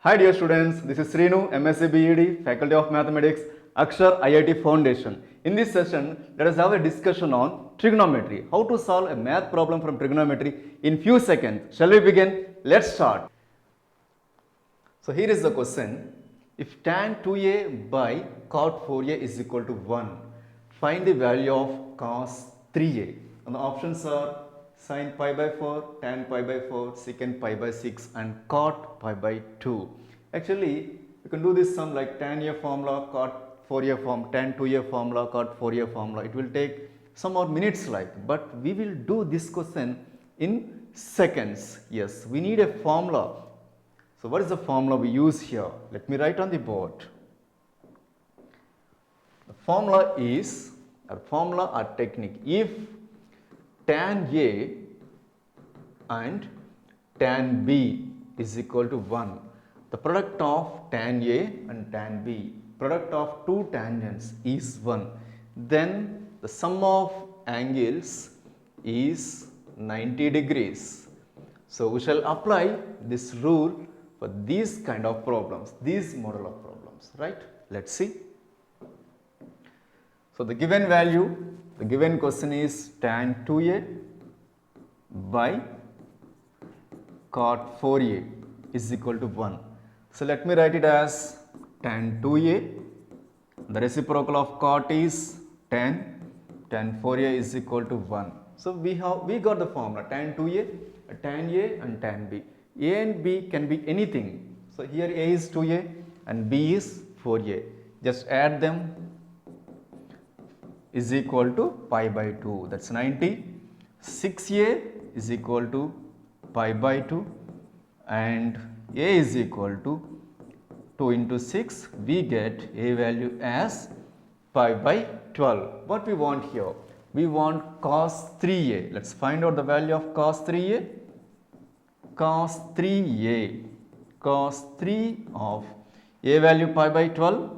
Hi dear students, this is Srinu, MSc BEd, Faculty of Mathematics, Akshar IIT Foundation. In this session, let us have a discussion on trigonometry, how to solve a math problem from trigonometry in few seconds. Shall we begin? Let's start. So here is the question. If tan 2a by cot 4a is equal to 1, find the value of cos 3a. And the options are sin pi by 4, tan pi by 4, secant pi by 6 and cot pi by 2. Actually, you can do this sum like tan a formula, cot 4a form, tan 2a formula, cot 4a formula. It will take some more minutes like, but we will do this question in seconds. Yes, we need a formula. So what is the formula we use here? Let me write on the board. The formula is a formula or technique. If tan A and tan B is equal to 1, the product of tan A and tan B, product of two tangents is 1, then the sum of angles is 90 degrees. So we shall apply this rule for these kind of problems, these model of problems, right? Let's see. So the given value, the given question is tan 2a by cot 4a is equal to 1. So let me write it as tan 2a, the reciprocal of cot is tan 4a is equal to 1. So we got the formula tan 2a, tan a and tan b. A and B can be anything. So here A is 2A and B is 4A. Just add them is equal to pi by 2. That's 90. 6A is equal to pi by 2 and A is equal to 2 into 6. We get A value as pi by 12. What we want here? We want cos 3A. Let's find out the value of cos 3A. Cos 3a, cos 3 of a value pi by 12.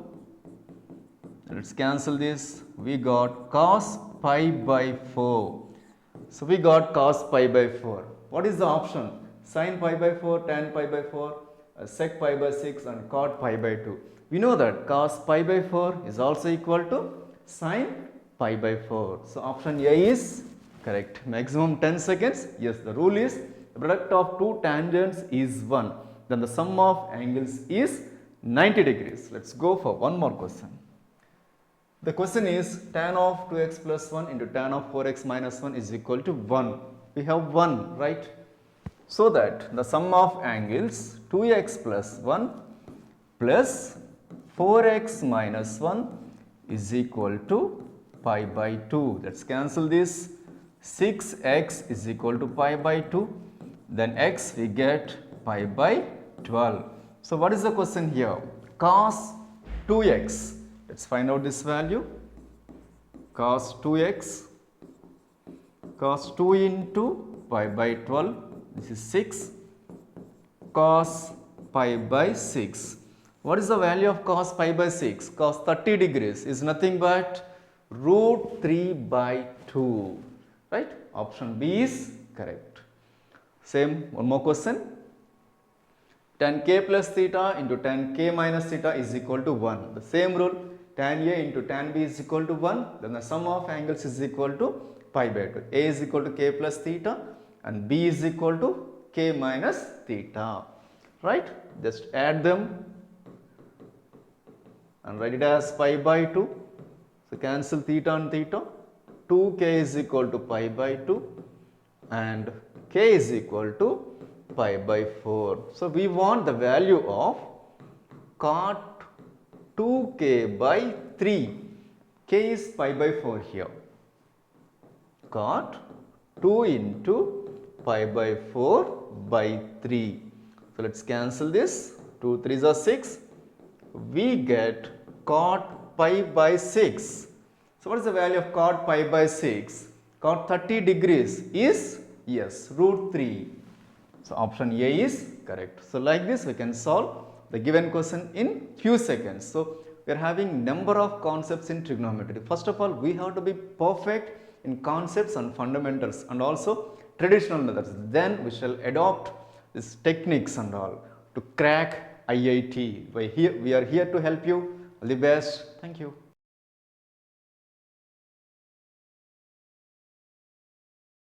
Let's cancel this. We got cos pi by 4. So we got cos pi by 4. What is the option? Sin pi by 4, tan pi by 4, sec pi by 6 and cot pi by 2. We know that cos pi by 4 is also equal to sin pi by 4. So option A is correct. Maximum 10 seconds. Yes, the rule is the product of two tangents is 1. Then the sum of angles is 90 degrees. Let's go for one more question. The question is tan of 2x plus 1 into tan of 4x minus 1 is equal to 1. We have 1, right? So that the sum of angles 2x plus 1 plus 4x minus 1 is equal to pi by 2. Let's cancel this. 6x is equal to pi by 2. Then x we get pi by 12. So what is the question here? Cos 2x. Let's find out this value. Cos 2x. Cos 2 into pi by 12. This is 6. Cos pi by 6. What is the value of cos pi by 6? Cos 30 degrees is nothing but root 3 by 2. Right? Option B is correct. Same, one more question. Tan k plus theta into tan k minus theta is equal to 1. The same rule, tan A into tan B is equal to 1. Then the sum of angles is equal to pi by 2. A is equal to k plus theta and B is equal to k minus theta. Right? Just add them and write it as pi by 2. So cancel theta and theta. 2k is equal to pi by 2 and k is equal to pi by 4. So we want the value of cot 2k by 3. K is pi by 4 here. Cot 2 into pi by 4 by 3. So let's cancel this. 2 3s are 6. We get cot pi by 6. So what is the value of cot pi by 6? Cot 30 degrees is, yes, root 3. So option A is correct. So like this we can solve the given question in few seconds. So we are having number of concepts in trigonometry. First of all, we have to be perfect in concepts and fundamentals and also traditional methods. Then we shall adopt these techniques and all to crack IIT. We are here to help you. All the best. Thank you.